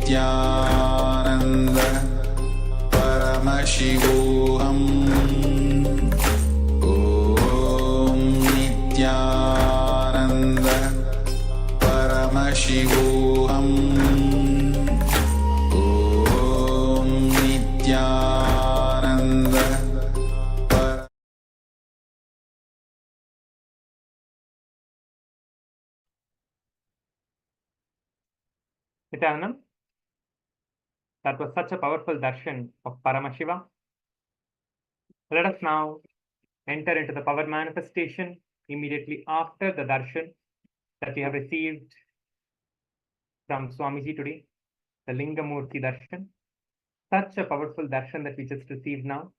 Nithyananda Paramashivoham Om Nithyananda Paramashivoham Om Nithyananda Nithyananda, that was such a powerful darshan of Paramashiva. Let us now enter into the power manifestation immediately after the darshan that we have received from Swamiji today, the Lingamurti darshan. Such a powerful darshan that we just received now.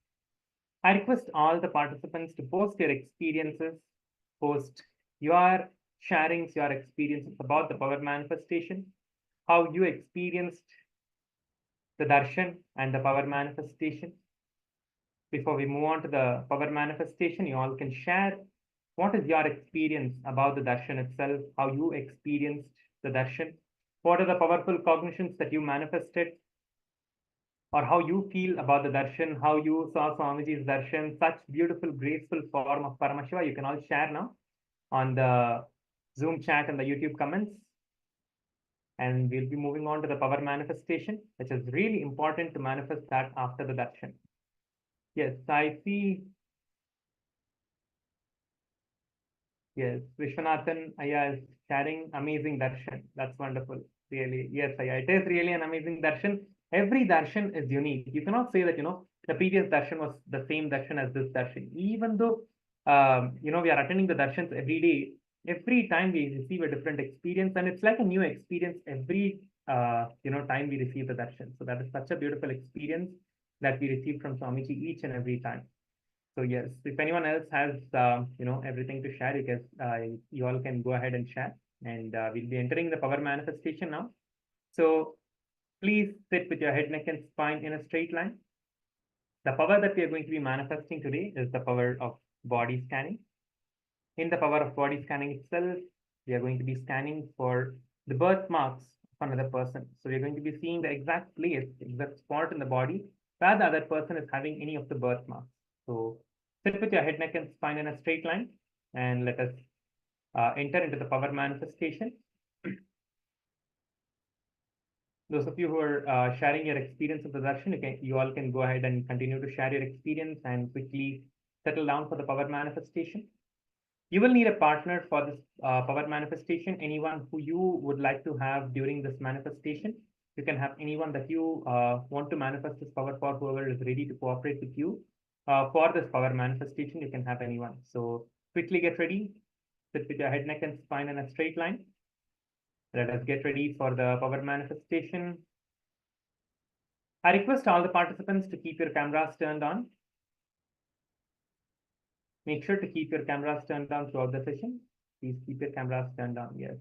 I request all the participants to post your experiences, post your sharings, your experiences about the power manifestation, how you experienced the darshan and the power manifestation. Before we move on to the power manifestation, you all can share what is your experience about the darshan itself, how you experienced the darshan, what are the powerful cognitions that you manifested, or how you feel about the darshan, how you saw Swamiji's darshan, such beautiful, graceful form of Paramashiva. You can all share now on the Zoom chat and the YouTube comments. And we'll be moving on to the power manifestation, which is really important to manifest that after the darshan. Yes, I see. Yes, Vishwanathan Aya is sharing amazing darshan. That's wonderful. Really, yes, Aya, it is really an amazing darshan. Every darshan is unique. You cannot say that, the previous darshan was the same darshan as this darshan. Even though, we are attending the darshans every day, every time we receive a different experience, and it's like a new experience every, time we receive the darshan. So that is such a beautiful experience that we receive from Swamiji each and every time. So yes, if anyone else has everything to share, you all can go ahead and share, and we'll be entering the power manifestation now. So please sit with your head, neck, and spine in a straight line. The power that we are going to be manifesting today is the power of body scanning. In the power of body scanning itself, we are going to be scanning for the birthmarks of another person. So we're going to be seeing the exact place, the exact spot in the body where the other person is having any of the birthmarks. So sit with your head, neck, and spine in a straight line, and let us enter into the power manifestation. Those of you who are sharing your experience of the darshan, you all can go ahead and continue to share your experience and quickly settle down for the power manifestation. You will need a partner for this power manifestation, anyone who you would like to have during this manifestation. You can have anyone that you want to manifest this power for, whoever is ready to cooperate with you for this power manifestation. You can have anyone. So quickly get ready, sit with your head, neck, and spine in a straight line. Let us get ready for the power manifestation. I request all the participants to keep your cameras turned on. Make sure to keep your cameras turned on throughout the session. Please keep your cameras turned on. Yes.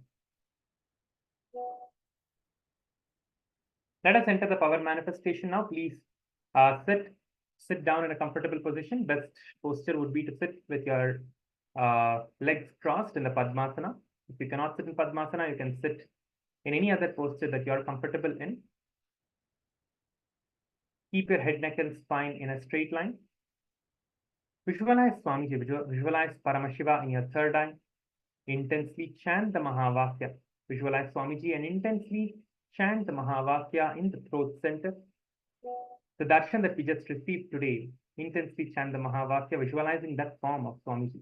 Let us enter the power manifestation now. Please sit down in a comfortable position. Best posture would be to sit with your legs crossed in the Padmasana. If you cannot sit in Padmasana, you can sit in any other posture that you are comfortable in. Keep your head, neck, and spine in a straight line. Visualize Swamiji, visualize Paramashiva in your third eye. Intensely chant the Mahavakya. Visualize Swamiji and intensely chant the Mahavakya in the throat center. The darshan that we just received today, intensely chant the Mahavakya, visualizing that form of Swamiji.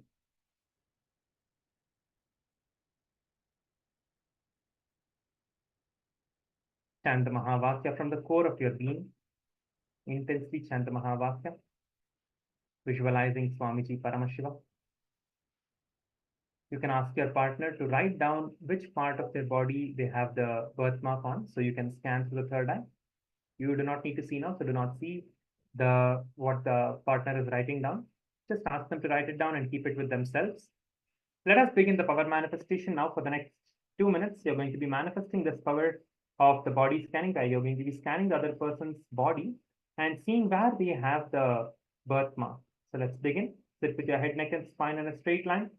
Chant the Mahavakya from the core of your being. Intensely chant the Mahavakya, visualizing Swamiji Paramashiva. You can ask your partner to write down which part of their body they have the birthmark on, so you can scan through the third eye. You do not need to see now, so do not see what the partner is writing down. Just ask them to write it down and keep it with themselves. Let us begin the power manifestation now. For the next 2 minutes, you're going to be manifesting this power of the body scanning. You're going to be scanning the other person's body and seeing where they have the birthmark. So let's begin. Sit with your head, neck, and spine in a straight line.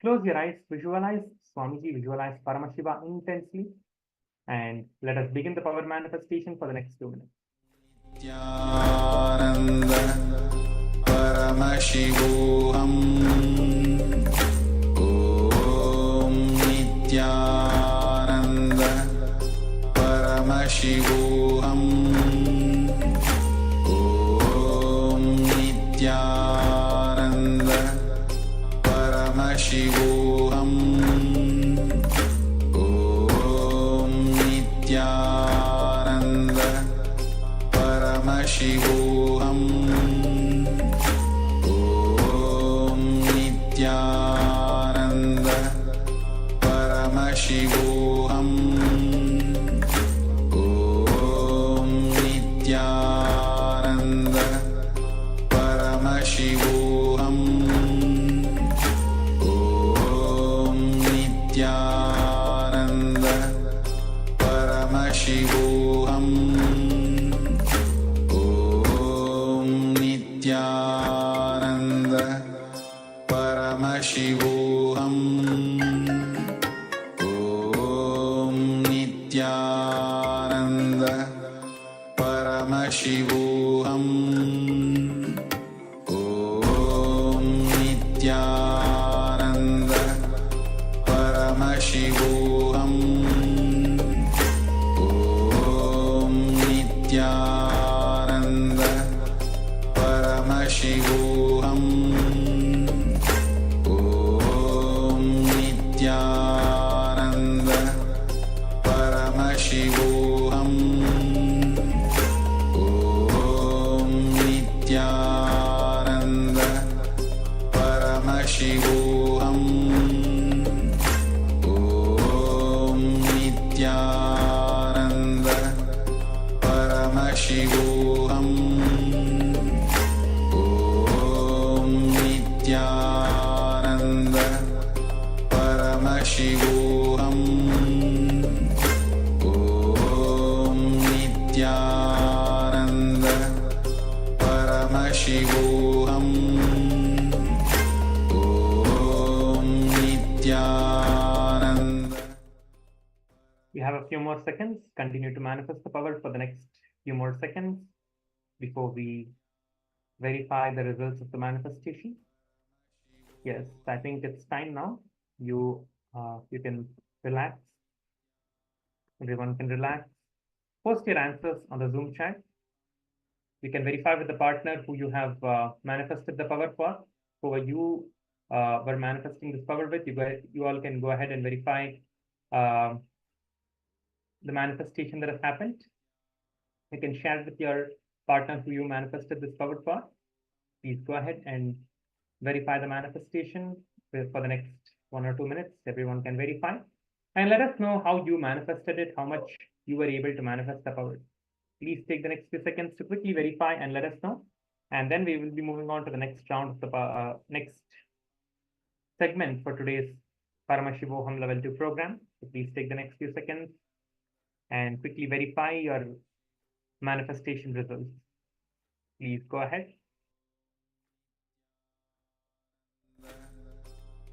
Close your eyes. Visualize Swamiji, visualize Paramashiva intensely. And let us begin the power manifestation for the next 2 minutes. Nithyananda Paramashivoham Om Nithyananda Paramashivoham Om Nithyananda Paramashivoham Om Nithyananda Paramashivoham Om Nithyananda Paramashivoham Om Nithyananda Paramashivoham Om Nithyananda Paramashivoham Om Nithyananda Paramashivoham Om Nithyananda Paramashivoham Om Nithyananda Paramashivoham Om Nithyananda Paramashivoham Om Nithyananda Paramashivoham Om Nithyananda Paramashivoham Om Nithyananda Paramashivoham Om Nithyananda Paramashivoham Om Nithyananda Paramashivoham Om Nithyananda. We have a few more seconds. Continue to manifest the power for the next few more seconds before we verify the results of the manifestation. Yes, I think it's time now. You can relax. Everyone can relax. Post your answers on the Zoom chat. You can verify with the partner who you have manifested the power for, who you were manifesting this power with. You all can go ahead and verify the manifestation that has happened. You can share with your partner who you manifested this power for. Please go ahead and verify the manifestation for the next 1 or 2 minutes. Everyone can verify. And let us know how you manifested it, how much you were able to manifest the power. Please take the next few seconds to quickly verify and let us know. And then we will be moving on to the next round of the next segment for today's Paramashivoham Level 2 program. So please take the next few seconds and quickly verify your manifestation results. Please go ahead.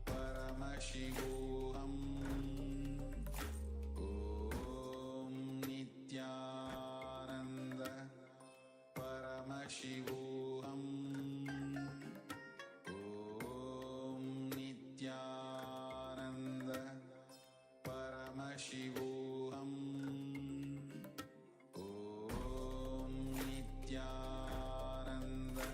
Paramashivoham Om Nithyananda Paramashivoham Om Nithyananda Paramashivoham Om Nithyananda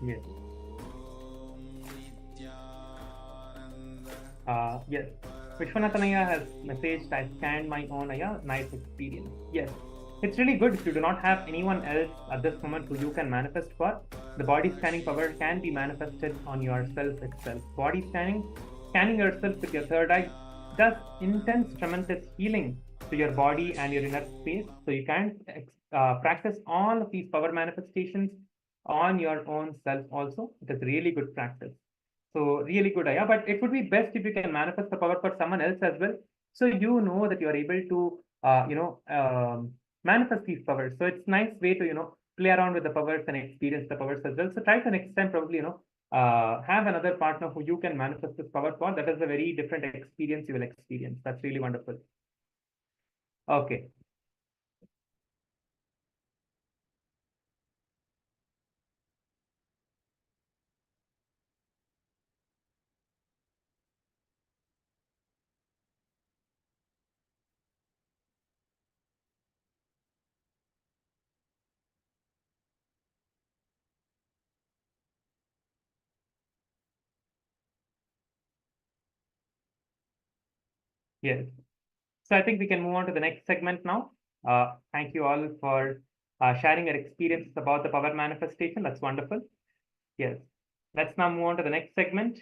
Yes. Om Nithyananda. Yes. Vishwanathanaya has messaged, I scanned my own Aya, nice experience. Yes. It's really good if you do not have anyone else at this moment who you can manifest for. The body scanning power can be manifested on yourself itself. Body scanning yourself with your third eye does intense, tremendous healing to your body and your inner space. So you can practice all of these power manifestations on your own self also. It is really good practice. So really good, Aya. But it would be best if you can manifest the power for someone else as well. So you know that you are able to, manifest these powers. So it's nice way to, play around with the powers and experience the powers as well. So try to next time probably, have another partner who you can manifest this power for. That is a very different experience you will experience. That's really wonderful. Okay. Yes. So I think we can move on to the next segment now. Thank you all for sharing your experiences about the power manifestation. That's wonderful. Yes. Let's now move on to the next segment,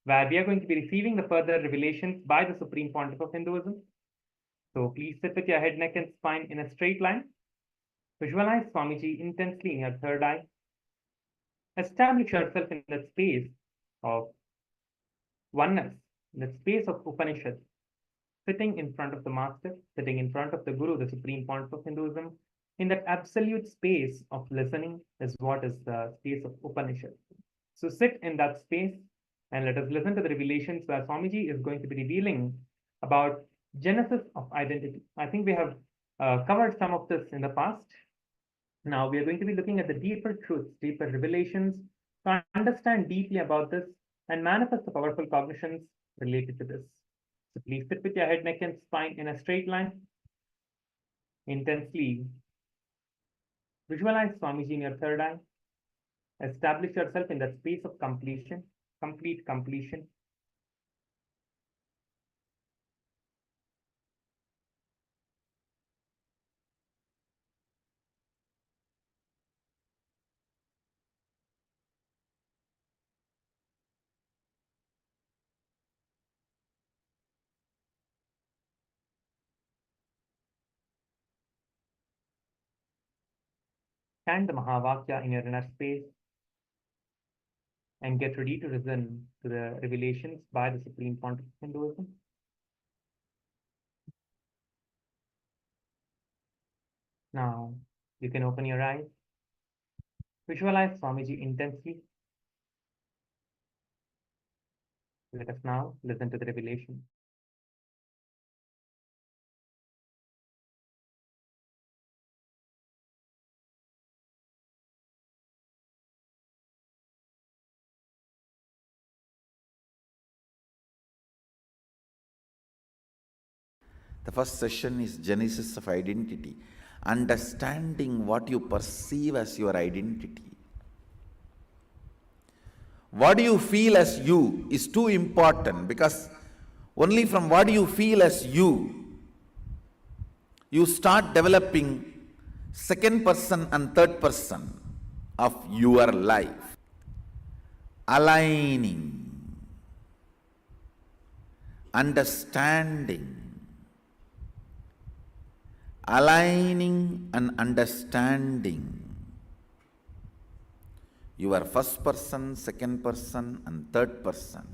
where we are going to be receiving the further revelations by the Supreme Pontiff of Hinduism. So please sit with your head, neck, and spine in a straight line. Visualize Swamiji intensely in your third eye. Establish yourself in that space of oneness, in that space of Upanishad, sitting in front of the Master, sitting in front of the Guru, the Supreme Pontiff of Hinduism. In that absolute space of listening is what is the space of Upanishad. So sit in that space and let us listen to the revelations where Swamiji is going to be revealing about genesis of identity. I think we have covered some of this in the past. Now we are going to be looking at the deeper truths, deeper revelations to understand deeply about this and manifest the powerful cognitions related to this. So please sit with your head, neck, and spine in a straight line. Intensely visualize Swamiji in your third eye. Establish yourself in that space of completion, complete completion. Chant the Mahavakya in your inner space and get ready to listen to the revelations by the Supreme Pontiff of Hinduism. Now, you can open your eyes. Visualize Swamiji intensely. Let us now listen to the revelation. The first session is Genesis of Identity, understanding what you perceive as your identity. What do you feel as you is too important, because only from what you feel as you start developing second person and third person of your life. Aligning, understanding, aligning and understanding your first person, second person and third person,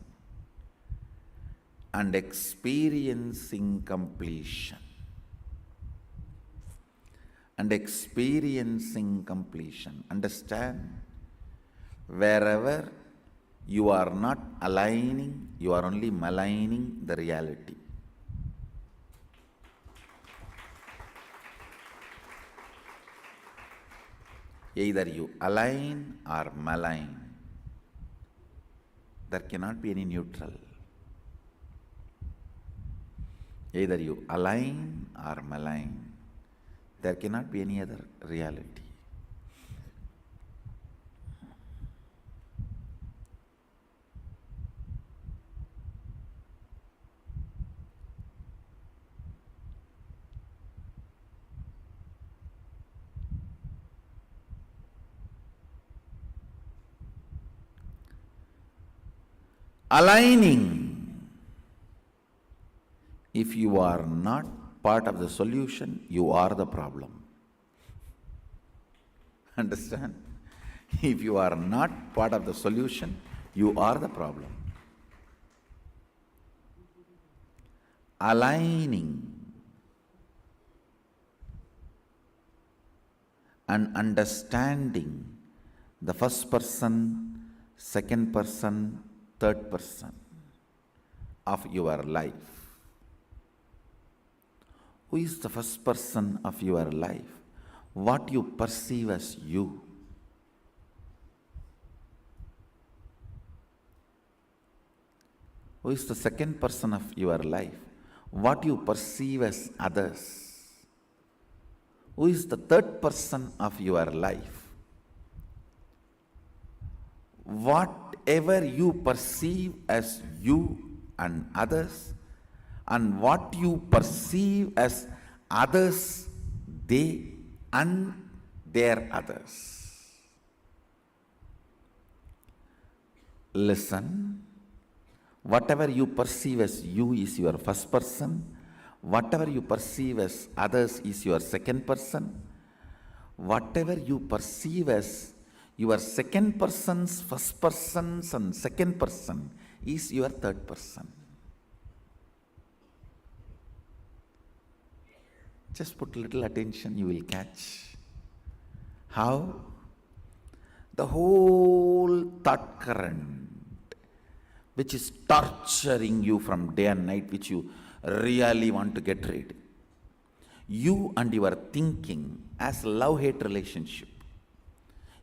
and experiencing completion. And experiencing completion. Understand, wherever you are not aligning, you are only maligning the reality. Either you align or malign. There cannot be any neutral. Either you align or malign. There cannot be any other reality. Aligning. If you are not part of the solution, you are the problem. Understand? If you are not part of the solution, you are the problem. Aligning and understanding the first person, second person, third person of your life. Who is the first person of your life? What you perceive as you. Who is the second person of your life? What you perceive as others. Who is the third person of your life? Whatever you perceive as you and others, and what you perceive as others, they and their others. Listen. Whatever you perceive as you is your first person. Whatever you perceive as others is your second person. Whatever you perceive as your second person's first person's and second person is your third person. Just put a little attention, you will catch how the whole thought current which is torturing you from day and night, which you really want to get rid. You and your thinking as love-hate relationship.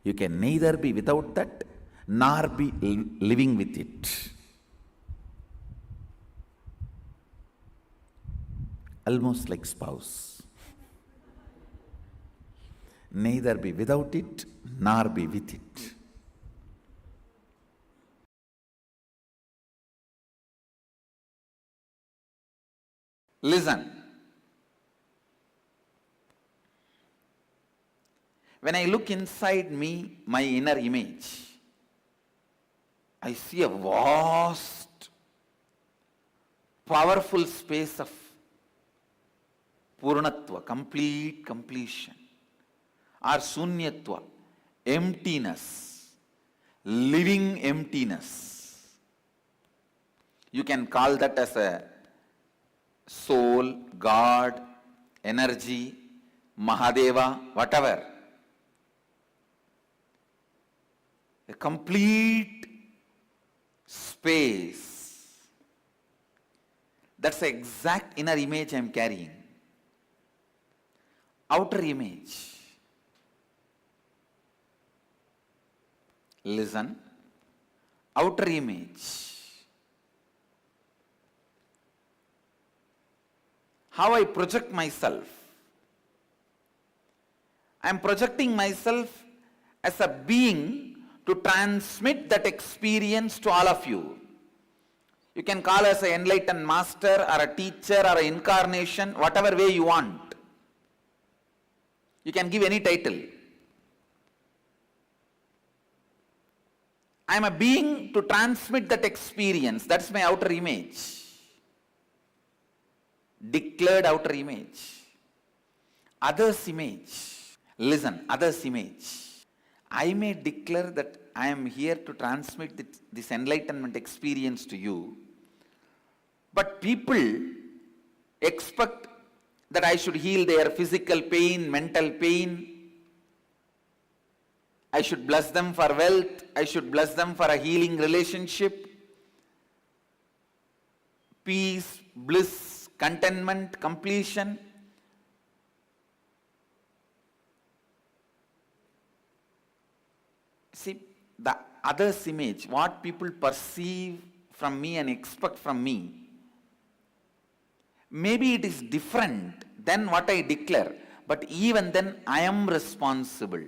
You can neither be without that, nor be living with it. Almost like spouse. Neither be without it, nor be with it. Listen. When I look inside me, my inner image, I see a vast, powerful space of Purnatva, complete completion, or Sunyatva, emptiness, living emptiness. You can call that as a soul, God, energy, Mahadeva, whatever. A complete space. That's the exact inner image I am carrying. Outer image. Listen. Outer image. How I project myself. I am projecting myself as a being to transmit that experience to all of you. You can call us an enlightened master or a teacher or an incarnation, whatever way you want. You can give any title. I am a being to transmit that experience. That's my outer image. Declared outer image. Others' image. Listen, others' image. I may declare that I am here to transmit this enlightenment experience to you, but people expect that I should heal their physical pain, mental pain. I should bless them for wealth. I should bless them for a healing relationship. Peace, bliss, contentment, completion. See, the other's image, what people perceive from me and expect from me, maybe it is different than what I declare, but even then I am responsible.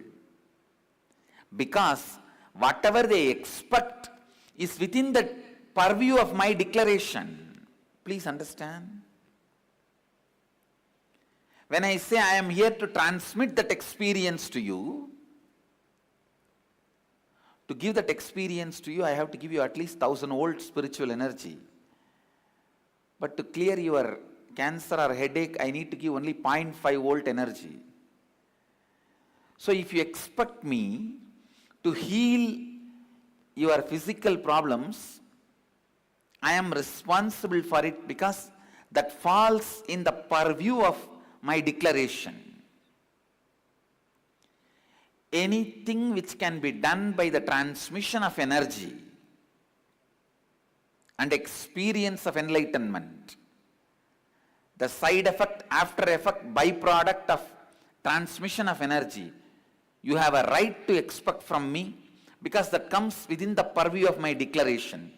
Because whatever they expect is within the purview of my declaration. Please understand. When I say I am here to transmit that experience to you, To give that experience to you, I have to give you at least 1000-volt spiritual energy. But to clear your cancer or headache, I need to give only 0.5-volt energy. So if you expect me to heal your physical problems, I am responsible for it because that falls in the purview of my declaration. Anything which can be done by the transmission of energy and experience of enlightenment, the side effect, after effect, byproduct of transmission of energy, you have a right to expect from me because that comes within the purview of my declaration.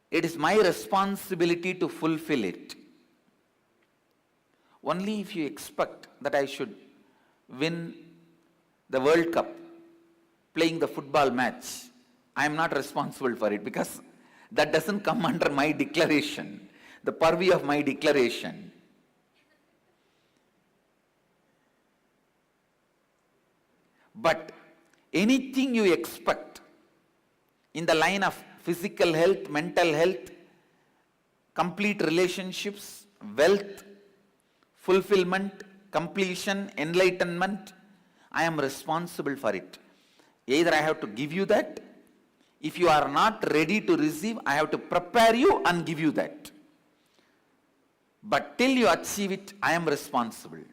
It is my responsibility to fulfill it. Only if you expect that I should win the World Cup, playing the football match, I am not responsible for it because that doesn't come under my declaration, the purview of my declaration. But anything you expect in the line of physical health, mental health, complete relationships, wealth, fulfillment, completion, enlightenment, I am responsible for it. Either I have to give you that. If you are not ready to receive, I have to prepare you and give you that. But till you achieve it, I am responsible.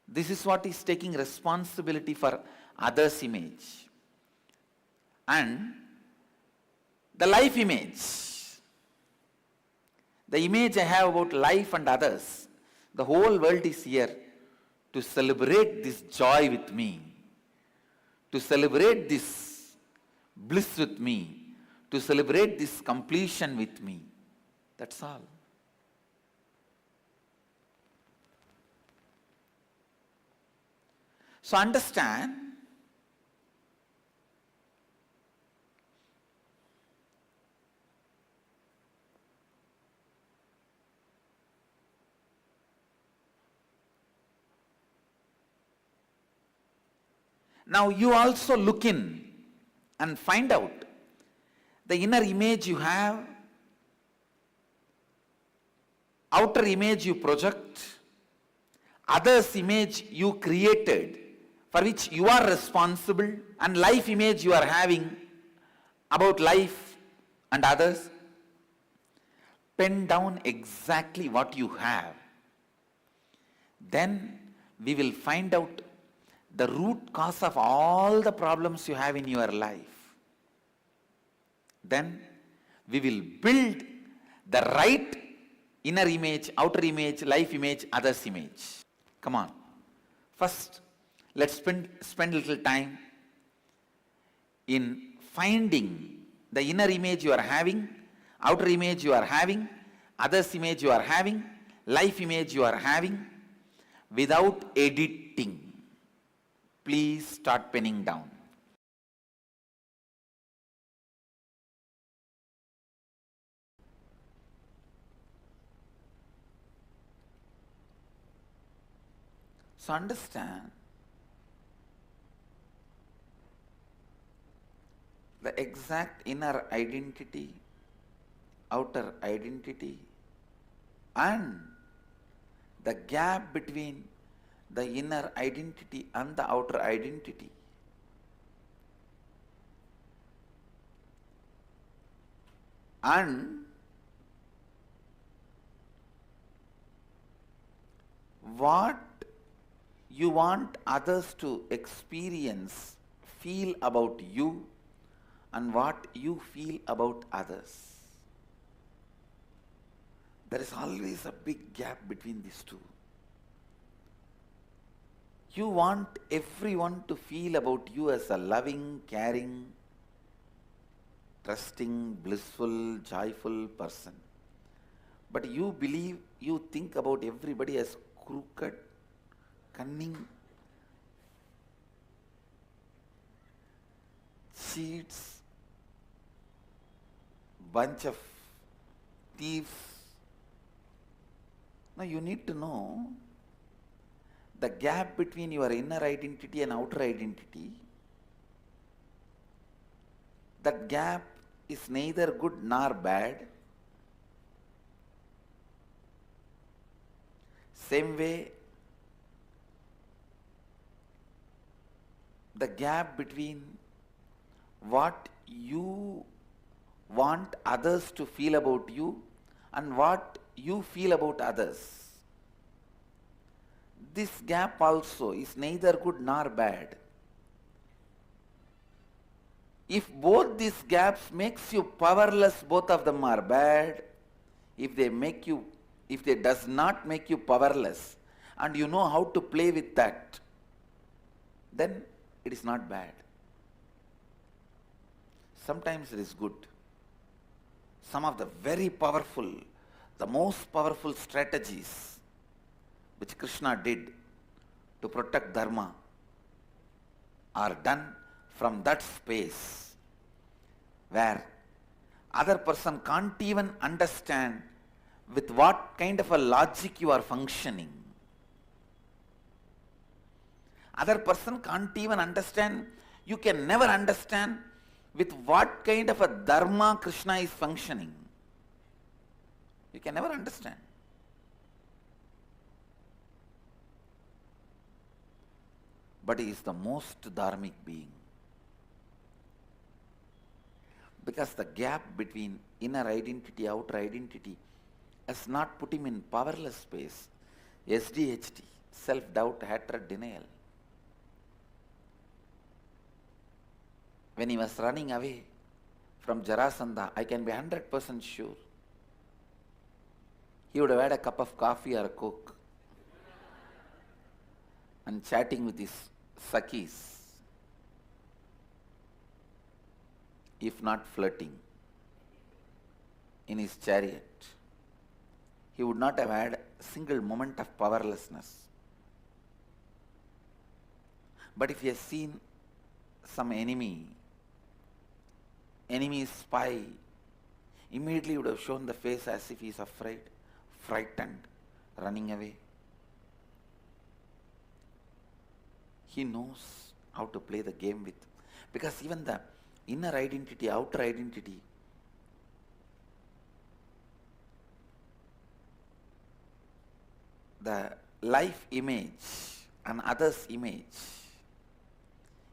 This is what is taking responsibility for others' image. And the life image, the image I have about life and others, the whole world is here to celebrate this joy with me, to celebrate this bliss with me, to celebrate this completion with me. That's all. So understand, now you also look in and find out the inner image you have, outer image you project, others' image you created, for which you are responsible, and life image you are having about life and others. Pen down exactly what you have. Then we will find out the root cause of all the problems you have in your life. Then we will build the right inner image, outer image, life image, others' image. Come on. First, let's spend a little time in finding the inner image you are having, outer image you are having, others' image you are having, life image you are having, without editing. Please start penning down. So understand, the exact inner identity, outer identity, and the gap between the inner identity and the outer identity. And what you want others to experience, feel about you, and what you feel about others. There is always a big gap between these two. You want everyone to feel about you as a loving, caring, trusting, blissful, joyful person. But you believe, you think about everybody as crooked, cunning, cheats, bunch of thieves. Now you need to know the gap between your inner identity and outer identity, that gap is neither good nor bad. Same way, the gap between what you want others to feel about you and what you feel about others, this gap also is neither good nor bad. If both these gaps makes you powerless, both of them are bad. If they does not make you powerless and you know how to play with that, then it is not bad. Sometimes it is good. Some of the very powerful, the most powerful strategies which Krishna did to protect Dharma are done from that space where other person can't even understand with what kind of a logic you are functioning. Other person can't even understand, you can never understand with what kind of a dharma Krishna is functioning. You can never understand. But he is the most dharmic being. Because the gap between inner identity, outer identity has not put him in powerless space. SDHT, self-doubt, hatred, denial. When he was running away from Jarasandha, I can be 100% sure he would have had a cup of coffee or a coke and chatting with his Sakhis, if not flirting, in his chariot. He would not have had a single moment of powerlessness. But if he has seen some enemy spy, immediately he would have shown the face as if he is afraid, frightened, running away. He knows how to play the game with. Because even the inner identity, outer identity, the life image and others' image,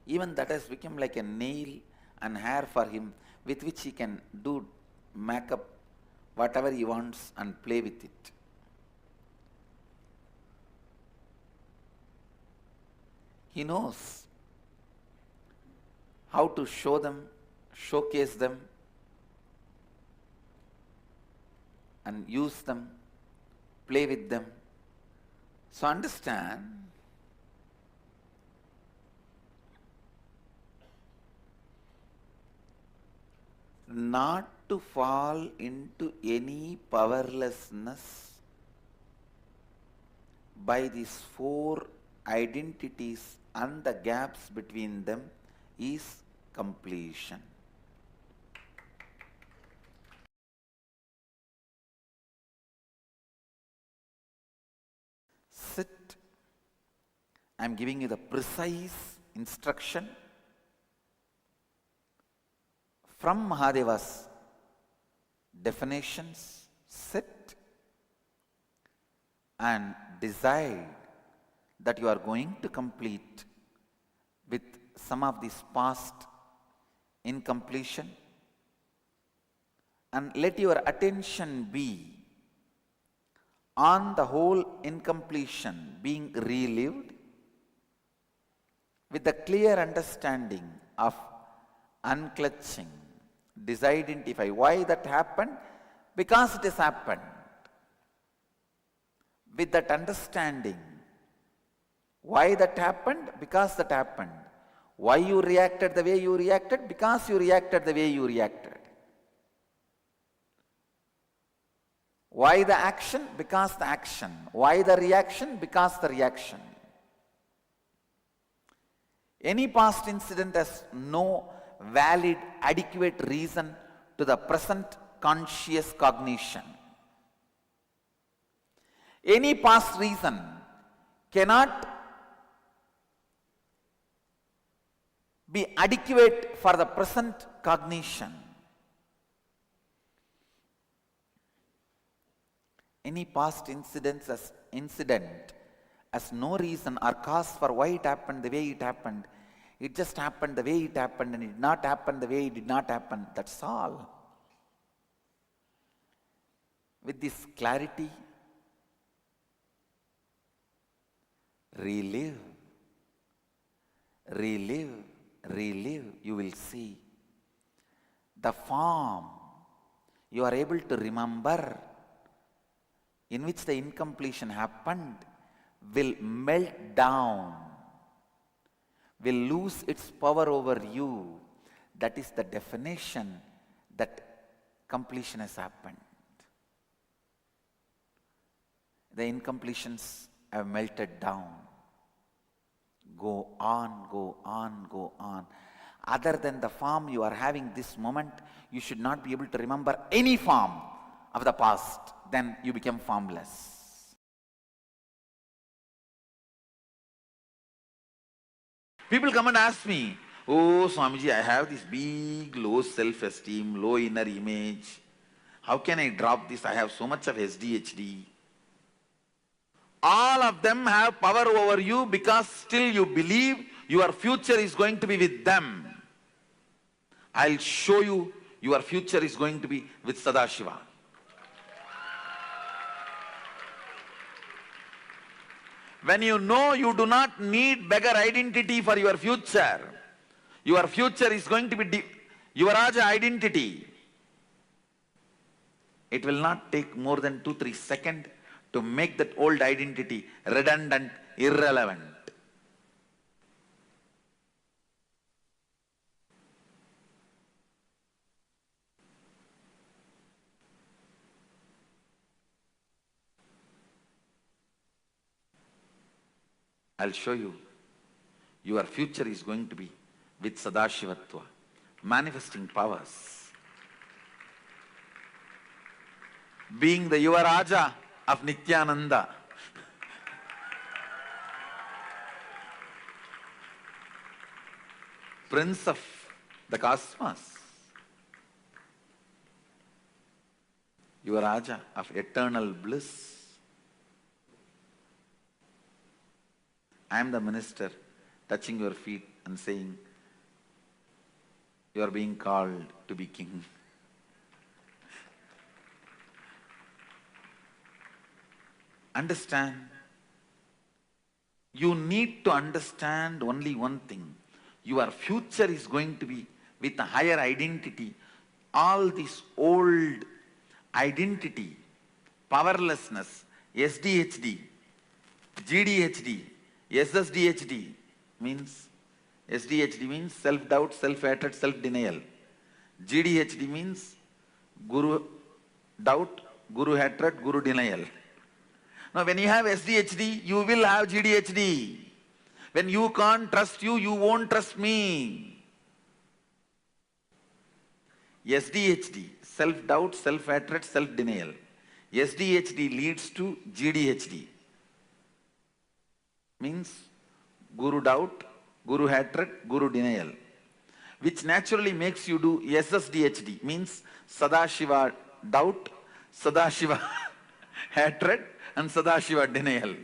even that has become like a nail and hair for him with which he can do makeup, whatever he wants and play with it. He knows how to show them, showcase them and use them, play with them. So understand, not to fall into any powerlessness by these four identities and the gaps between them is completion. Sit. I am giving you the precise instruction from Mahadeva's definitions. Sit and decide that you are going to complete with some of these past incompletion, and let your attention be on the whole incompletion being relived with the clear understanding of unclutching. Identify why that happened, because it has happened. With that understanding, why that happened, because that happened. Why you reacted the way you reacted, because you reacted the way you reacted. Why the action, because the action. Why the reaction, because the reaction. Any past incident has no valid, adequate reason to the present conscious cognition. Any past reason cannot be adequate for the present cognition. Any past incident as no reason or cause for why it happened the way it happened. It just happened the way it happened and it did not happen the way it did not happen. That's all. With this clarity, relive, you will see the form you are able to remember in which the incompletion happened will melt down, will lose its power over you. That is the definition that completion has happened. The incompletions have melted down. Go on, go on, go on. Other than the form you are having this moment, you should not be able to remember any form of the past. Then you become formless. People come and ask me, oh Swamiji, I have this big low self-esteem, low inner image. How can I drop this? I have so much of SDHD. All of them have power over you because still you believe your future is going to be with them. I'll show you your future is going to be with Sadashiva. When you know you do not need beggar identity for your future is going to be Yuvaraja identity. It will not take more than 2-3 seconds to make that old identity redundant, irrelevant. I'll show you. Your future is going to be with Sadashivatva, manifesting powers. Being the Yuvaraja of Nithyananda. Prince of the cosmos. Yuvaraja of eternal bliss. I am the minister touching your feet and saying, you are being called to be king. Understand. You need to understand only one thing. Your future is going to be with a higher identity. All this old identity, powerlessness, SDHD, GDHD, SSDHD means, SDHD means self-doubt, self-hatred, self-denial. GDHD means guru doubt, guru hatred, guru denial. Now when you have SDHD, you will have GDHD. When you can't trust you, you won't trust me. SDHD, self-doubt, self-hatred, self-denial. SDHD leads to GDHD. Means guru doubt, guru hatred, guru denial. Which naturally makes you do SSDHD. Means Sadashiva doubt, Sadashiva hatred, and Sadashiva denial.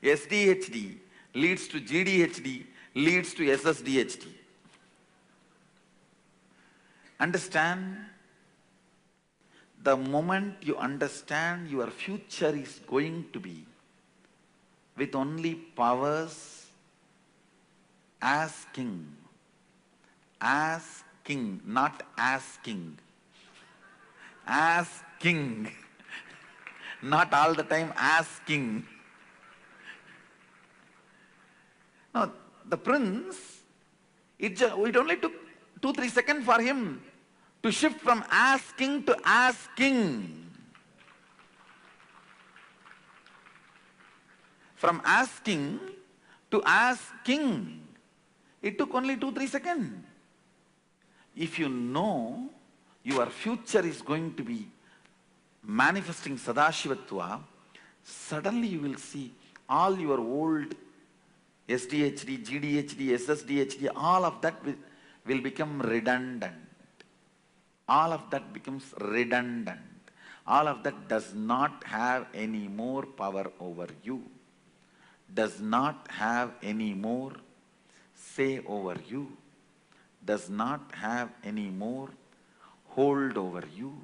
SDHD leads to GDHD, leads to SSDHD. Understand? The moment you understand your future is going to be with only powers as king. As king, not as king. As king. Not all the time as king. Now, the prince, it only took 2-3 seconds for him to shift from as king to as king. From as king to as king. It took only 2-3 seconds. If you know your future is going to be manifesting Sadashivatva, suddenly you will see all your old SDHD, GDHD, SSDHD, all of that will become redundant. All of that becomes redundant. All of that does not have any more power over you, does not have any more say over you, does not have any more hold over you.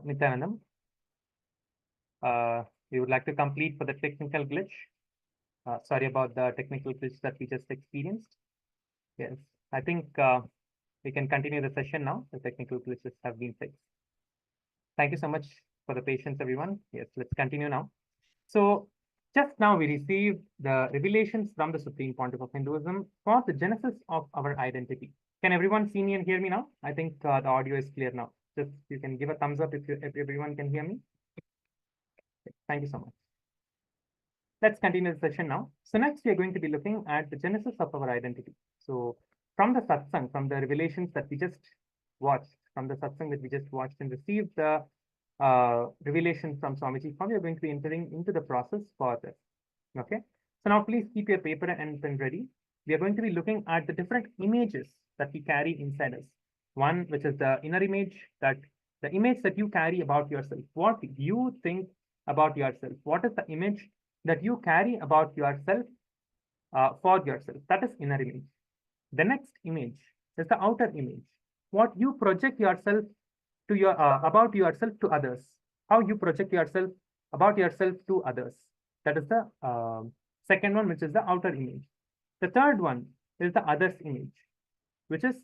Nithyanandam, we would like to complete for the technical glitch. Sorry about the technical glitch that we just experienced. Yes, I think we can continue the session now. The technical glitches have been fixed. Thank you so much for the patience, everyone. Yes, let's continue now. So just now we received the revelations from the Supreme Pontiff of Hinduism for the genesis of our identity. Can everyone see me and hear me now? I think the audio is clear now. Just you can give a thumbs up if everyone can hear me. Thank you so much. Let's continue the session now. So next we are going to be looking at the genesis of our identity. So from the satsang, from the revelations that we just watched, from the satsang that we just watched and received the revelation from Swamiji, now we are going to be entering into the process for this. Okay. So now please keep your paper and pen ready. We are going to be looking at the different images that we carry inside us. One, which is the inner image, that the image that you carry about yourself. What you think about yourself. What is the image that you carry about yourself for yourself? That is inner image. The next image is the outer image. What you project yourself to your about yourself to others. How you project yourself about yourself to others. That is the second one, which is the outer image. The third one is the others image, which is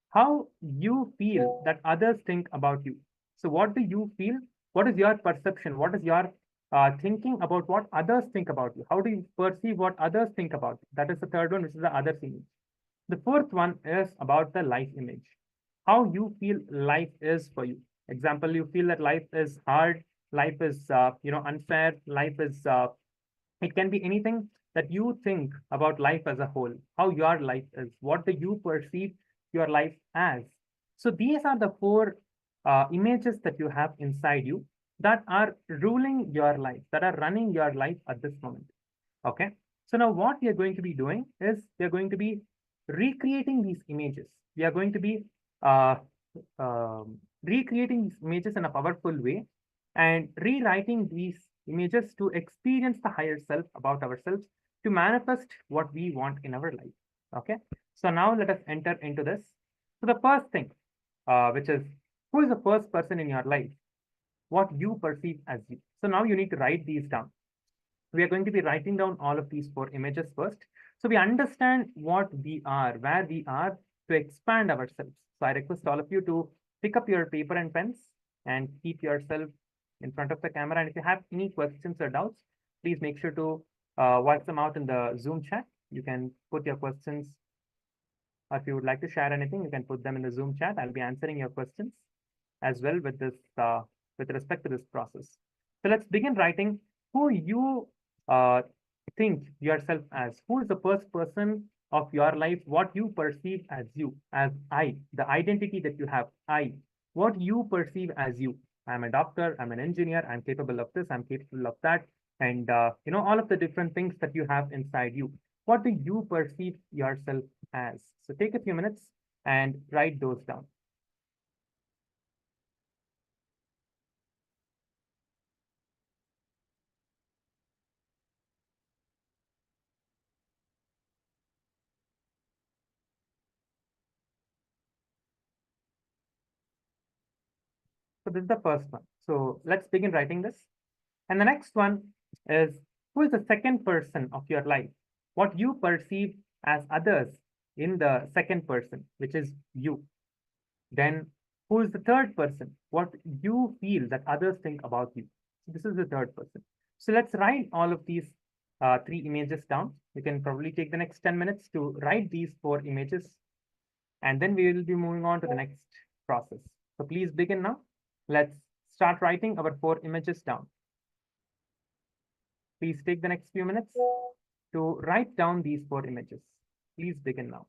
how you feel that others think about you. So what do you feel? What is your perception? What is your thinking about what others think about you? How do you perceive what others think about you? That is the third one, which is the others image. The fourth one is about the life image. How you feel life is for you. Example, you feel that life is hard, life is unfair, life is it can be anything that you think about life as a whole, how your life is, what do you perceive your life as. So these are the four images that you have inside you that are ruling your life, that are running your life at this moment. Okay. So now what we are going to be doing is we are going to be recreating these images. We are going to be recreating these images in a powerful way and rewriting these images to experience the higher self about ourselves, to manifest what we want in our life. Okay. So now let us enter into this. So the first thing, which is, who is the first person in your life? What you perceive as you. So now you need to write these down. We are going to be writing down all of these four images first. So we understand what we are, where we are, to expand ourselves. So I request all of you to pick up your paper and pens and keep yourself in front of the camera. And if you have any questions or doubts, please make sure to voice them out in the Zoom chat. You can put your questions. If you would like to share anything, you can put them in the Zoom chat. I'll be answering your questions as well with this, with respect to this process. So let's begin writing who you think yourself as. Who is the first person of your life? What you perceive as you, as I, the identity that you have, I. What you perceive as you. I'm a doctor, I'm an engineer, I'm capable of this, I'm capable of that. And, all of the different things that you have inside you. What do you perceive yourself as? So take a few minutes and write those down. So this is the first one. So let's begin writing this. And the next one is, who is the second person of your life? What you perceive as others in the second person, which is you. Then who is the third person? What you feel that others think about you. So this is the third person. So let's write all of these three images down. You can probably take the next 10 minutes to write these four images. And then we will be moving on to the next process. So please begin now. Let's start writing our four images down. Please take the next few minutes to write down these four images. Please begin now.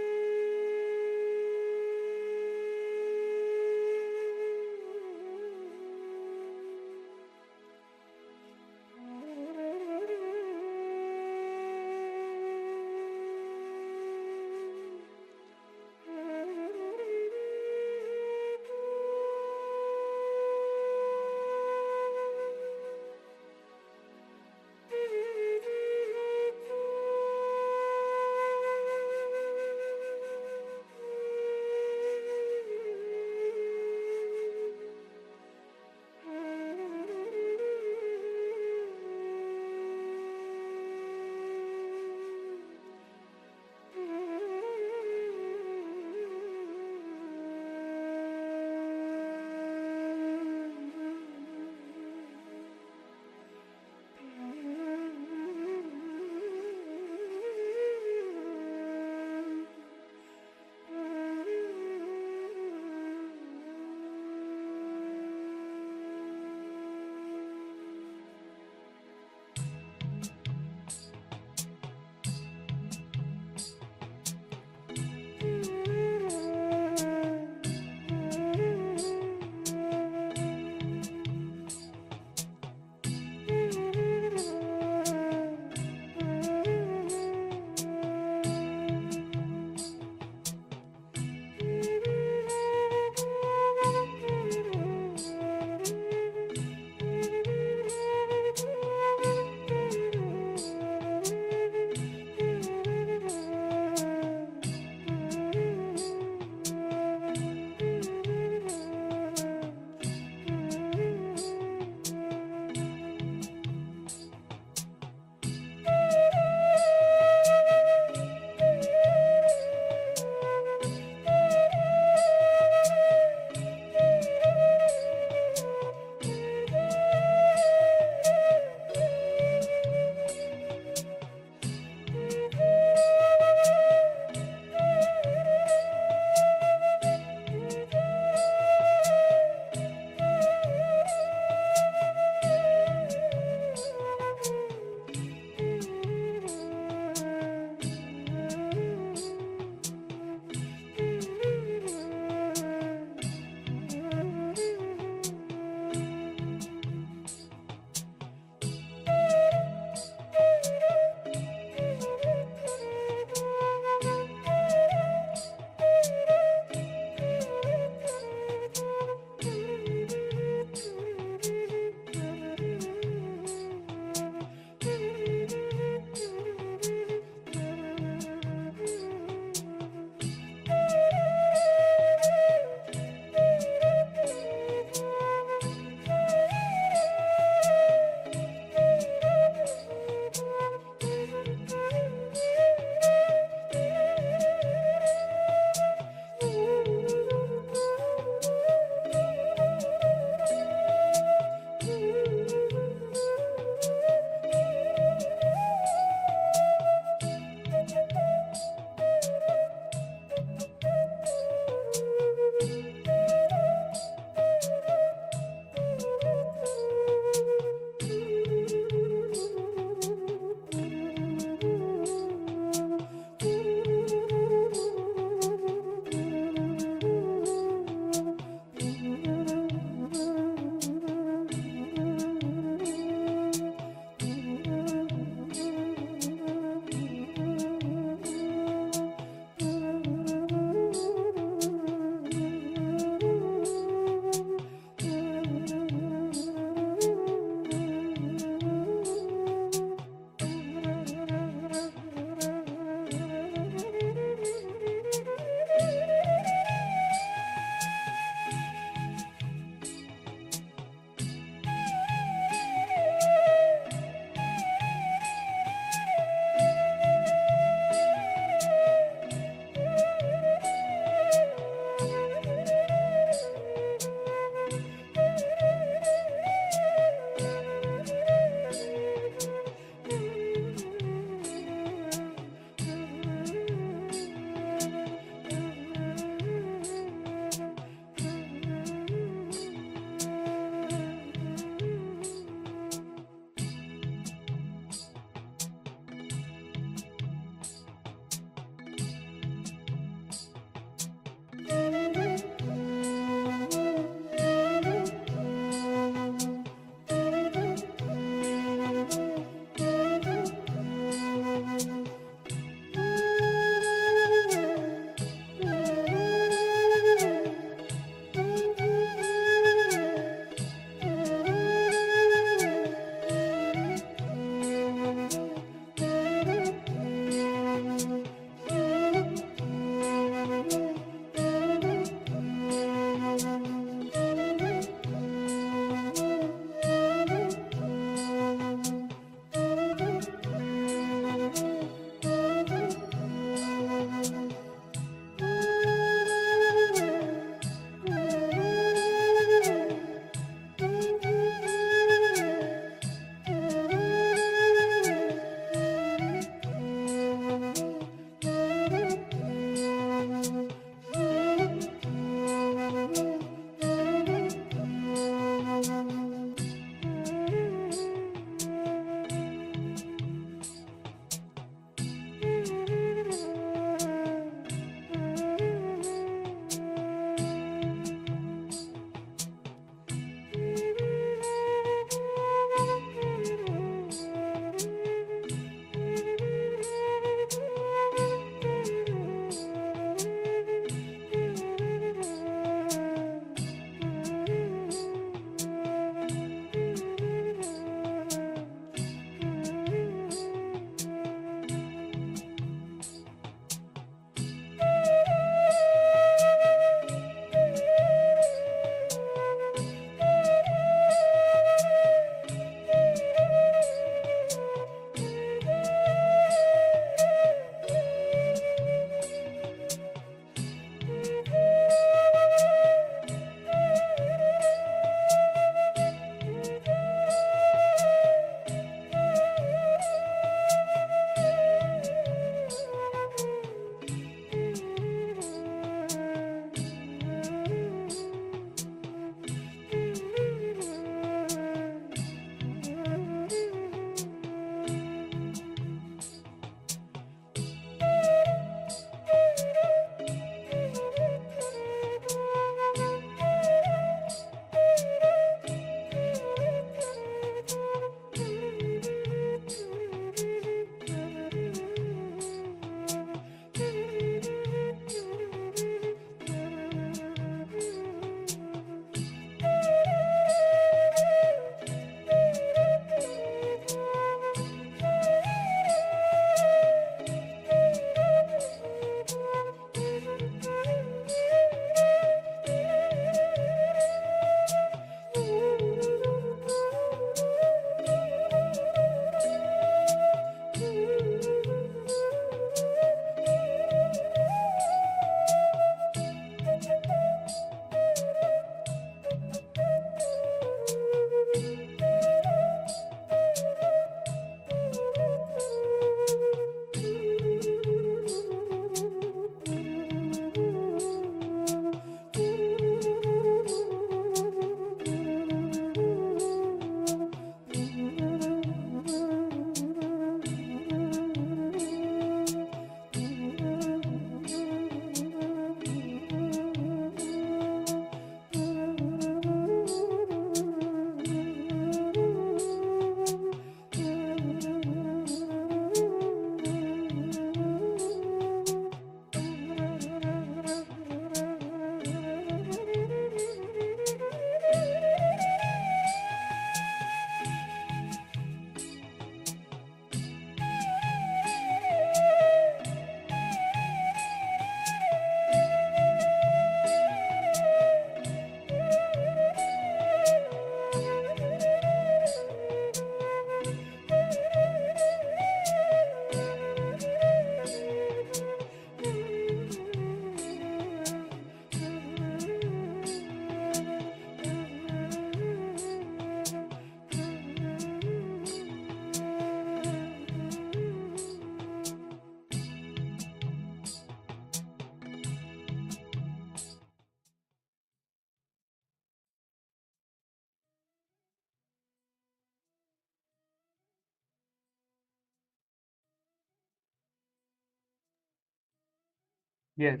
Yes.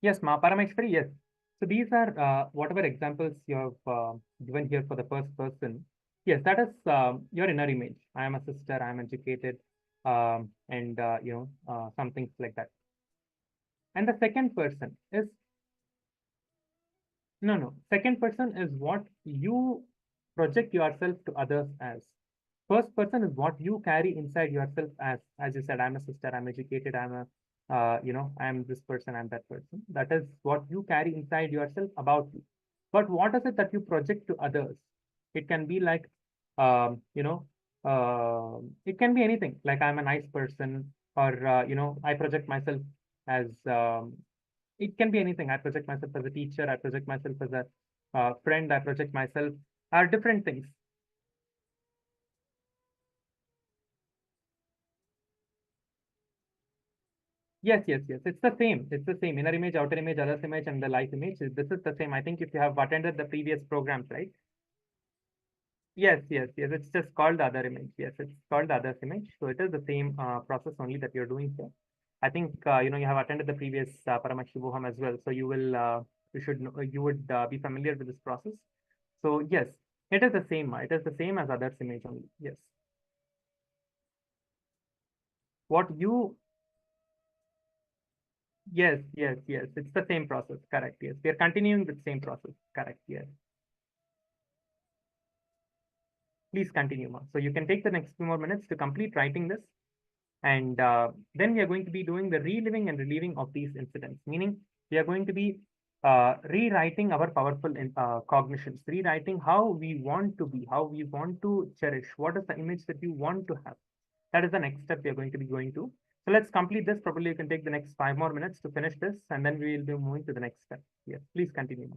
Yes, Parameshwari, yes. So these are whatever examples you have given here for the first person. Yes, that is your inner image. I am a sister, I am educated, and some things like that. And the second person is no. Second person is what you project yourself to others as. First person is what you carry inside yourself as you said, I'm a sister, I'm educated, I'm a, I'm this person, I'm that person. That is what you carry inside yourself about you. But what is it that you project to others? It can be like, it can be anything. Like I'm a nice person, or I project myself as it can be anything. I project myself as a teacher. I project myself as a friend. I project myself are different things. Yes. It's the same. It's the same. Inner image, outer image, others image, and the life image. This is the same. I think if you have attended the previous programs, right? Yes. It's just called the other image. Yes, it's called the other image. So it is the same process only that you're doing here. I think you have attended the previous Paramashivoham as well. So you should know, you would be familiar with this process. So yes, it is the same. It is the same as others image only. Yes. What you yes. It's the same process. Correct. Yes. We are continuing with same process. Correct. Yes. Please continue, Ma. So you can take the next few more minutes to complete writing this. And then we are going to be doing the reliving and reliving of these incidents, meaning we are going to be rewriting our powerful cognitions, rewriting how we want to be, how we want to cherish, what is the image that you want to have. That is the next step we are going to be going to. So let's complete this. Probably you can take the next 5 more minutes to finish this, and then we will be moving to the next step. Yes, please continue.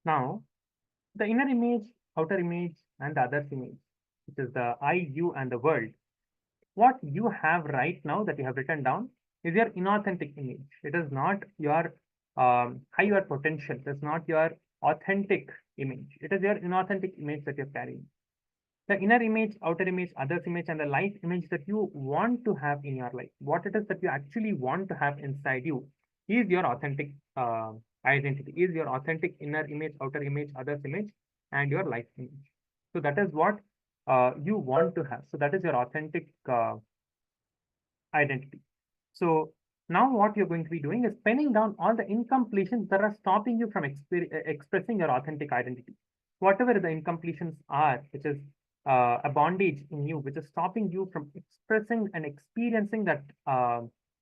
Now, the inner image, outer image, and the others image, which is the I, you, and the world. What you have right now that you have written down is your inauthentic image. It is not your higher potential. It is not your authentic image. It is your inauthentic image that you're carrying. The inner image, outer image, others image, and the life image that you want to have in your life, what it is that you actually want to have inside you, is your authentic identity, is your authentic inner image, outer image, others image, and your life image. So that is what you want to have. So that is your authentic identity. So now what you're going to be doing is penning down all the incompletions that are stopping you from expressing your authentic identity. Whatever the incompletions are, which is a bondage in you, which is stopping you from expressing and experiencing that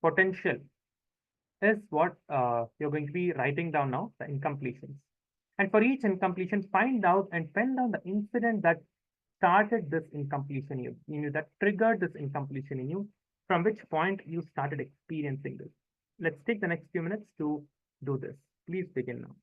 potential, is what you're going to be writing down now, the incompletions. And for each incompletion, find out and pen down the incident that started this incompletion in you, that triggered this incompletion in you, from which point you started experiencing this. Let's take the next few minutes to do this. Please begin now.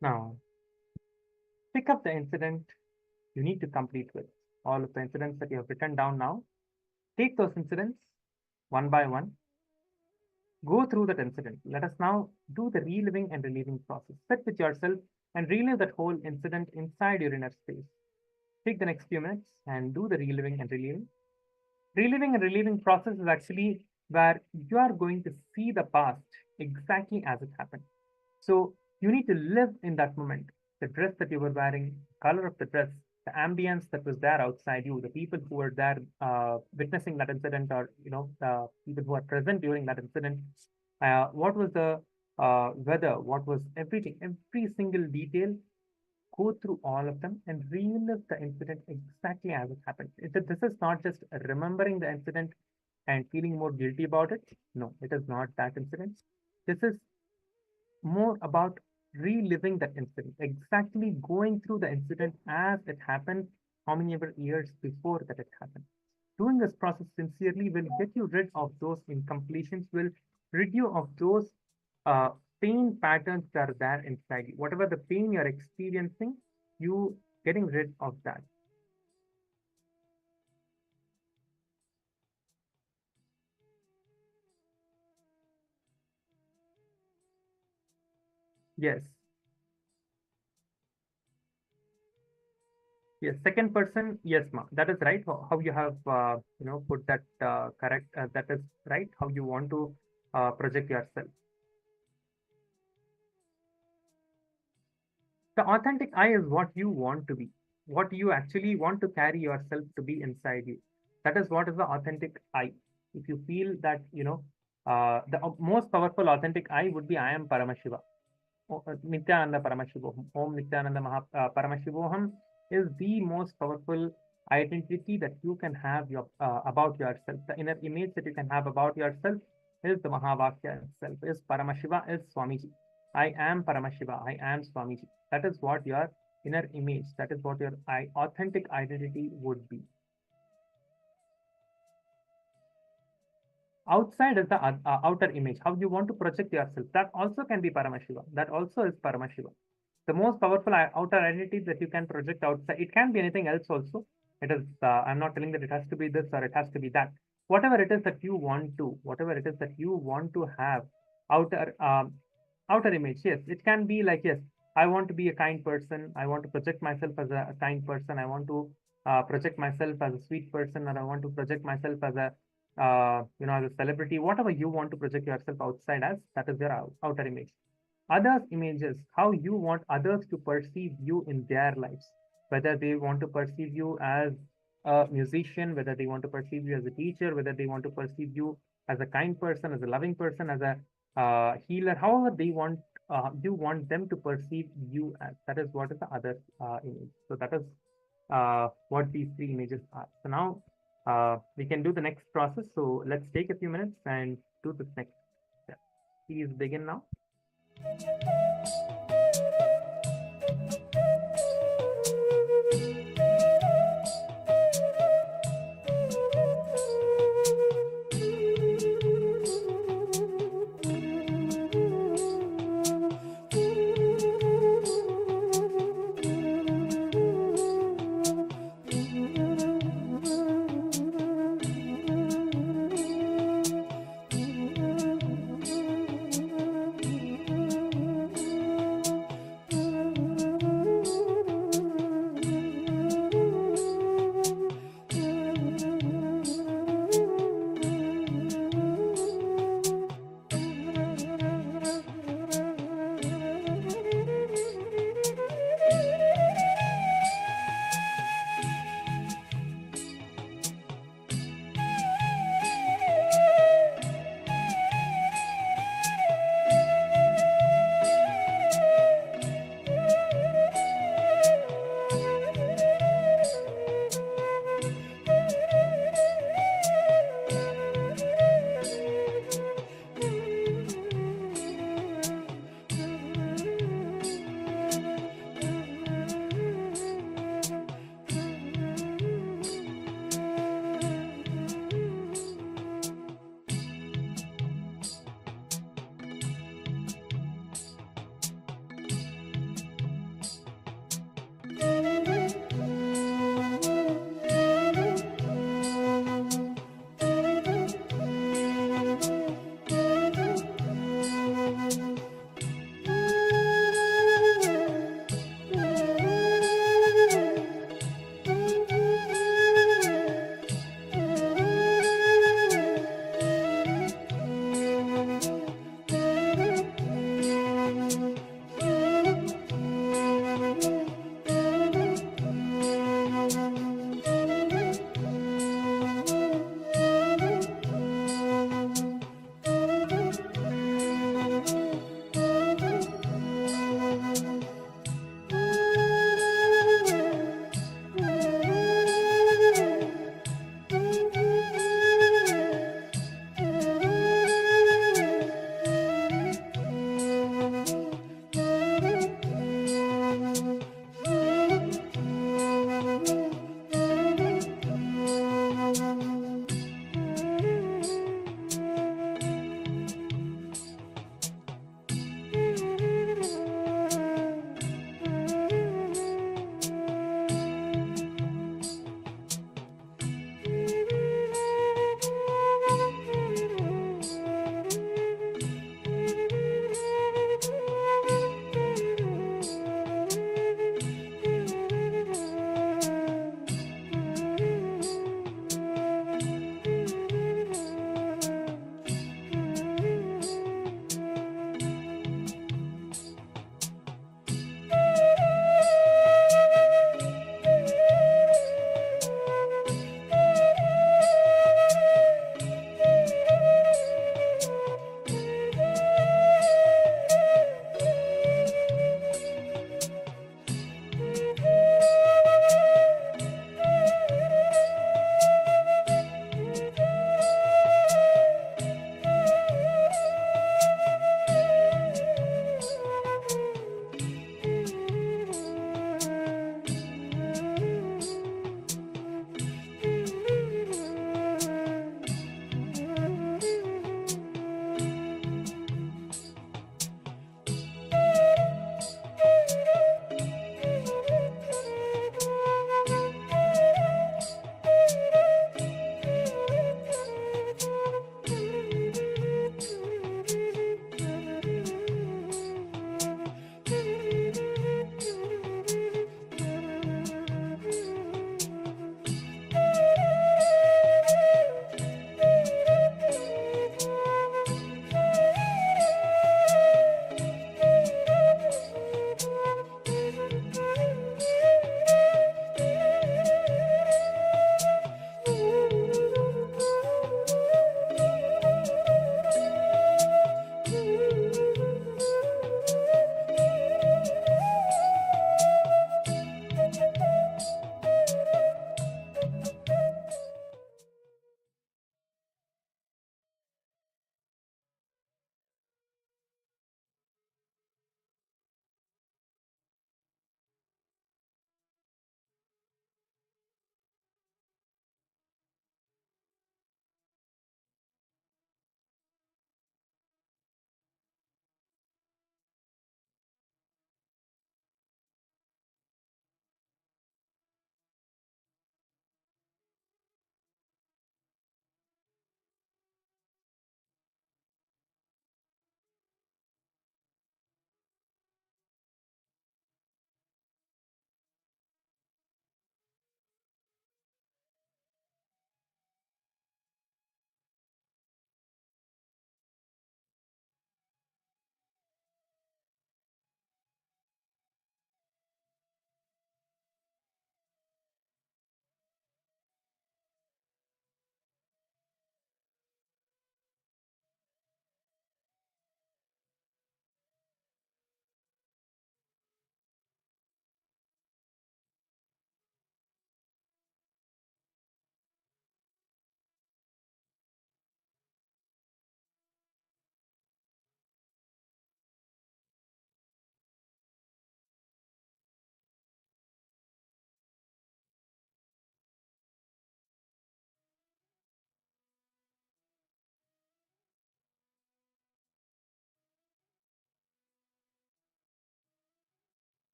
Now, pick up the incident you need to complete with. All of the incidents that you have written down now, take those incidents one by one, go through that incident. Let us now do the reliving and relieving process. Sit with yourself and relive that whole incident inside your inner space. Take the next few minutes and do the reliving and relieving. Reliving and relieving process is actually where you are going to see the past exactly as it happened. So you need to live in that moment. The dress that you were wearing, color of the dress, the ambience that was there outside you, the people who were there witnessing that incident, or the people who are present during that incident. What was the weather? What was everything? Every single detail. Go through all of them and relive the incident exactly as it happened. This is not just remembering the incident and feeling more guilty about it. No, it is not that incident. This is more about reliving that incident, exactly going through the incident as it happened, how many ever years before that it happened. Doing this process sincerely will get you rid of those incompletions, will rid you of those uh, pain patterns that are there inside you. Whatever the pain you're experiencing, you getting rid of that. Yes. Yes, second person, yes, ma. That is right. How you have put that correct. That is right. How you want to project yourself. The authentic I is what you want to be, what you actually want to carry yourself to be inside you. That is what is the authentic I. If you feel that the most powerful authentic I would be I am Paramashiva. Nithyananda Paramashivoham. Om Nithyananda Paramashivoham is the most powerful identity that you can have about yourself. The inner image that you can have about yourself is the Mahavakya itself, is Paramashiva, is Swamiji. I am Paramashiva, I am Swamiji. That is what your inner image, that is what your authentic identity would be. Outside is the outer image, how you want to project yourself. That also can be Paramashiva. That also is Paramashiva. The most powerful outer identity that you can project outside, it can be anything else also. It is, I'm not telling that it has to be this or it has to be that. Whatever it is that you want to, whatever it is that you want to have, outer image, yes, it can be like, yes, I want to be a kind person. I want to project myself as a kind person. I want to project myself as a sweet person, or I want to project myself as a as a celebrity, whatever you want to project yourself outside as, that is your outer image. Others' images, how you want others to perceive you in their lives, whether they want to perceive you as a musician, whether they want to perceive you as a teacher, whether they want to perceive you as a kind person, as a loving person, as a healer, however they want, you want them to perceive you as. That is what is the other image. So that is what these three images are. So now we can do the next process. So let's take a few minutes and do this next step. Please begin now.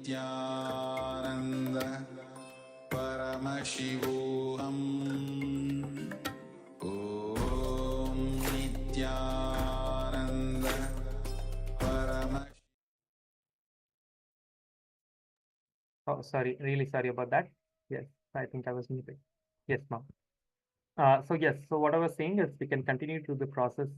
Nithyananda Paramashivoham Om Nithyananda Oh, sorry, really sorry about that. Yes, I think I was muted. Yes, ma'am. So what I was saying is we can continue to the process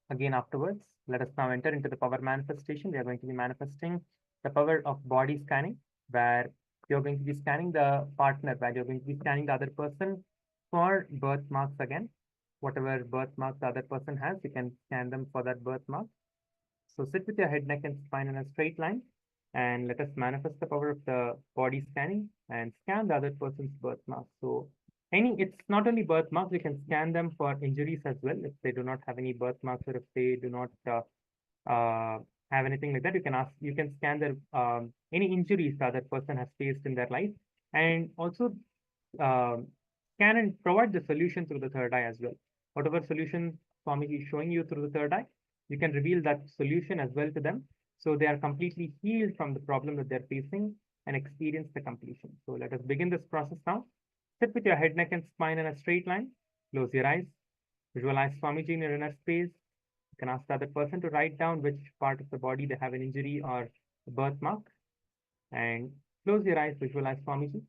again afterwards. Let us now enter into the power manifestation. We are going to be manifesting the power of body scanning, where you're going to be scanning the partner, where you're going to be scanning the other person for birthmarks again. Whatever birthmark the other person has, you can scan them for that birthmark. So sit with your head, neck, and spine in a straight line, and let us manifest the power of the body scanning and scan the other person's birthmark. So it's not only birthmarks, we can scan them for injuries as well. If they do not have any birthmarks, or if they do not have anything like that, you can scan their any injuries the other person has faced in their life, and also scan and provide the solution through the third eye as well. Whatever solution Swamiji is showing you through the third eye, you can reveal that solution as well to them, so they are completely healed from the problem that they're facing and experience the completion. So let us begin this process now. Sit with your head, neck, and spine in a straight line. Close your eyes. Visualize Swamiji in your inner space. You can ask the other person to write down which part of the body they have an injury or a birthmark. And close your eyes, visualize Swamiji.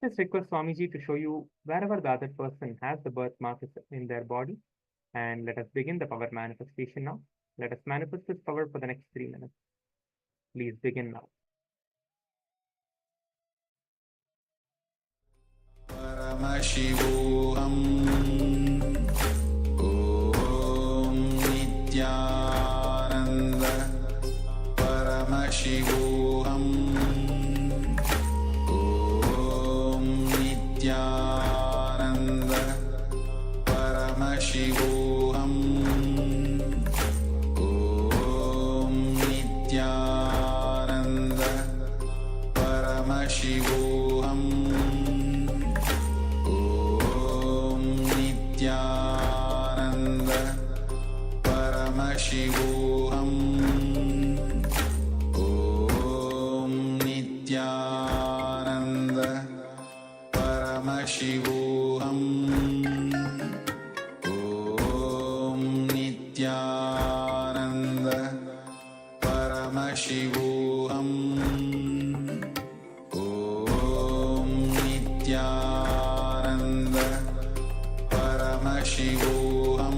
Just request Swamiji to show you wherever the other person has the birthmark in their body. And let us begin the power manifestation now. Let us manifest this power for the next 3 minutes. Please begin now. Paramashivoham Om Nithyananda Paramashivoham Om Nithyananda Paramashivoham Om Nithyananda Paramashivoham Nithyananda Paramashivoham Om Nithyananda Paramashivoham Om Nithyananda Paramashivoham Om Nithyananda Paramashivoham Om Nithyananda Paramashivoham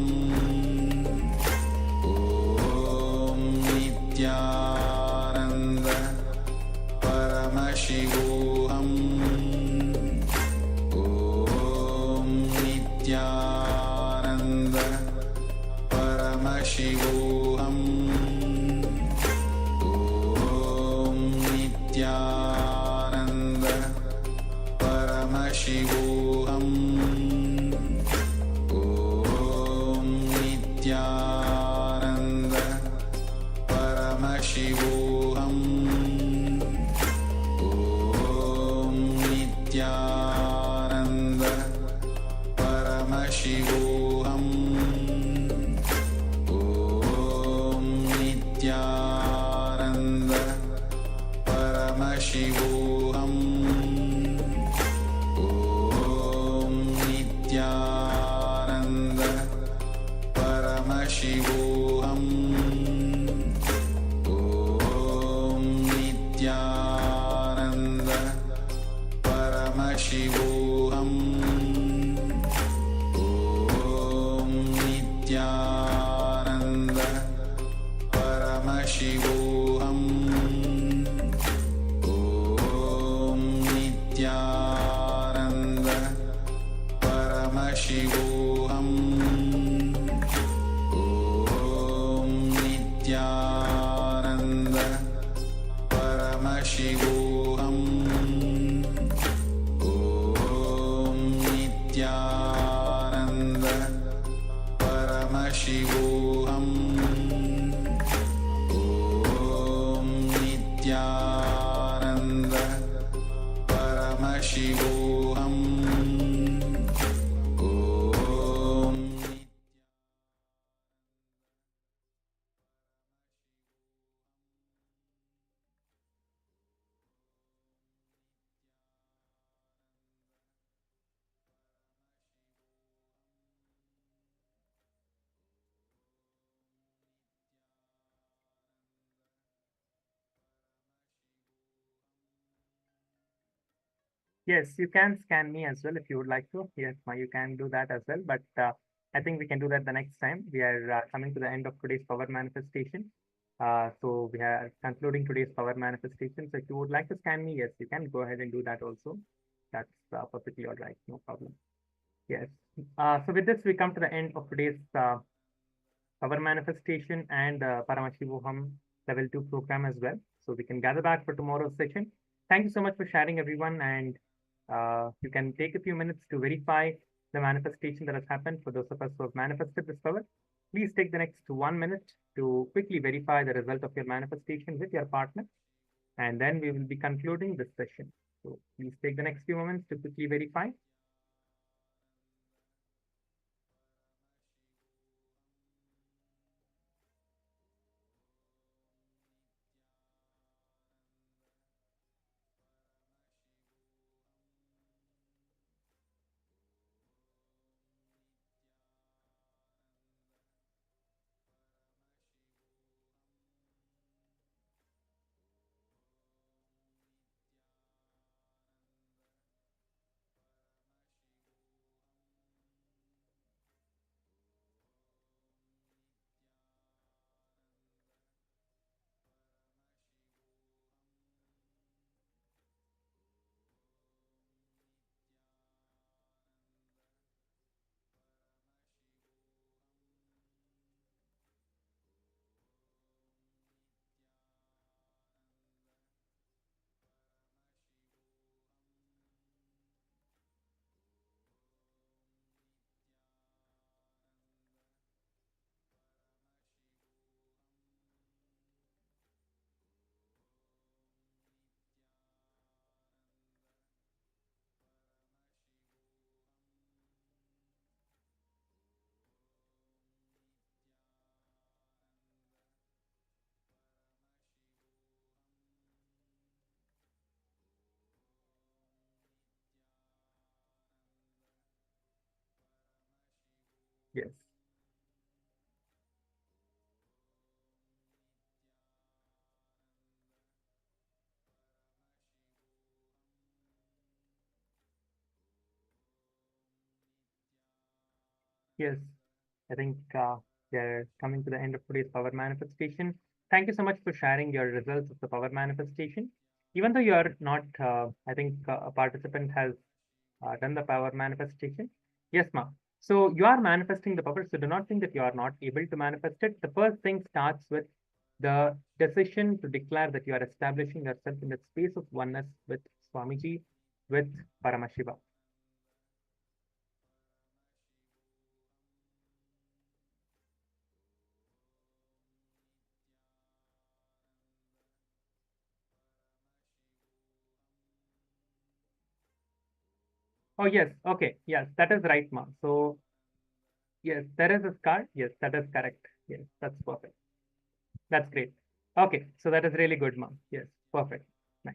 Om Nithyananda Paramashivoham Om Nithyananda Paramashivoham Om Nithyananda Paramashivoham Om Nithyananda Paramashivoham Om Nithyananda Paramashivoham Om Nithyananda Paramashivoham Om Nithyananda Paramashivoham Om Nithyananda Paramashivoham Om Nithyananda Paramashivoham Om Nithyananda Paramashivoham Om Nithyananda Paramashivoham Om Nithyananda Paramashivoham Om Yes, you can scan me as well if you would like to. Yes, you can do that as well. But I think we can do that the next time. We are coming to the end of today's power manifestation. So we are concluding today's power manifestation. So if you would like to scan me, yes, you can go ahead and do that also. That's perfectly all right. No problem. Yes. So with this, we come to the end of today's power manifestation and Paramashivoham Level 2 program as well. So we can gather back for tomorrow's session. Thank you so much for sharing, everyone. And you can take a few minutes to verify the manifestation that has happened for those of us who have manifested this power. Please take the next 1 minute to quickly verify the result of your manifestation with your partner. And then we will be concluding this session. So please take the next few moments to quickly verify. Yes. Yes. I think we are coming to the end of today's power manifestation. Thank you so much for sharing your results of the power manifestation. Even though you are not, I think a participant has done the power manifestation. Yes, ma'am. So you are manifesting the power. So do not think that you are not able to manifest it. The first thing starts with the decision to declare that you are establishing yourself in the space of oneness with Swamiji, with Paramashiva. Oh, yes. Okay. Yes, that is right, ma'am. So yes, there is a scar. Yes, that is correct. Yes, that's perfect. That's great. Okay, so that is really good, ma'am. Yes, perfect. Nice.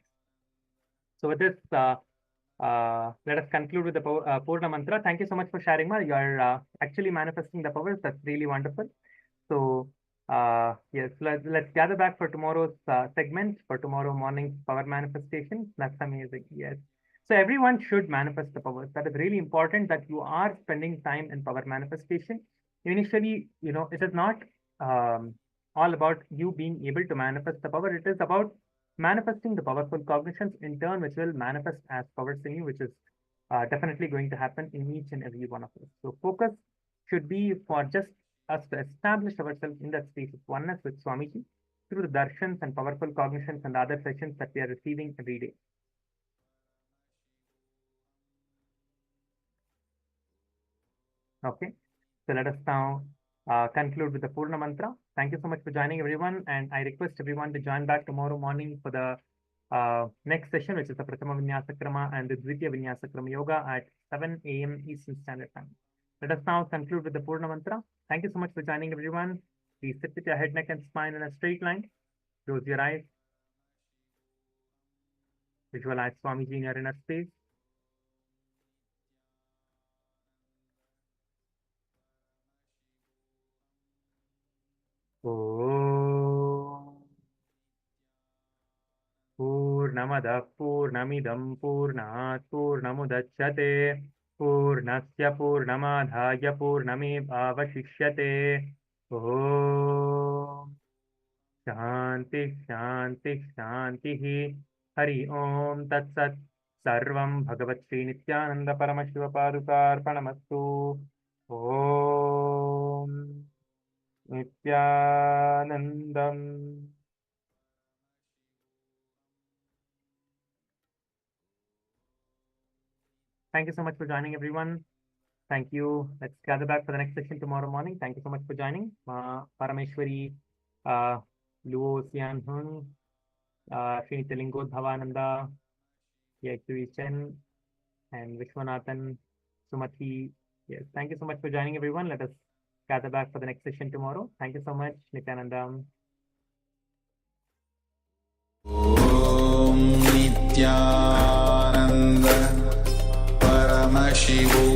So with this, let us conclude with the Purna Mantra. Thank you so much for sharing, ma. You are actually manifesting the powers. That's really wonderful. So yes, let's gather back for tomorrow's segment, for tomorrow morning's power manifestation. That's amazing. Yes. So everyone should manifest the powers. That is really important that you are spending time in power manifestation. Initially, it is not um, all about you being able to manifest the power. It is about manifesting the powerful cognitions in turn, which will manifest as powers in you, which is definitely going to happen in each and every one of us. So focus should be for just us to establish ourselves in that space of oneness with Swamiji through the darshans and powerful cognitions and other sessions that we are receiving every day. Okay, so let us now conclude with the Purna Mantra. Thank you so much for joining, everyone, and I request everyone to join back tomorrow morning for the next session, which is the Prathama Vinyasakrama and the Dvitiya Vinyasakrama Yoga at 7 a.m. Eastern Standard Time. Let us now conclude with the Purna Mantra. Thank you so much for joining, everyone. Please sit with your head, neck, and spine in a straight line. Close your eyes. Visualize Swamiji in your inner space. Om Purnamad पूर्णमदः पूर्णमिदं पूर्णात् पूर्णमुदच्यते पूर्णस्य पूर्णमादाय पूर्णमेवावशिष्यते ॐ शान्ति शान्ति शान्तिः हरि ओम तत्सत् सर्वं भगवत्श्री नित्यानंद परमशिवपादुकार्पणमस्तु ॐ नित्यानन्दम् Thank you so much for joining, everyone. Thank you. Let's gather back for the next session tomorrow morning. Thank you so much for joining. Parameshwari, Luo Sian Hung, Srinitya Lingodhavananda, Yekui Chen, and Vishwanathan Sumati. Yes, thank you so much for joining, everyone. Let us gather back for the next session tomorrow. Thank you so much, Nithyananda. Om Nityanand परमशिवो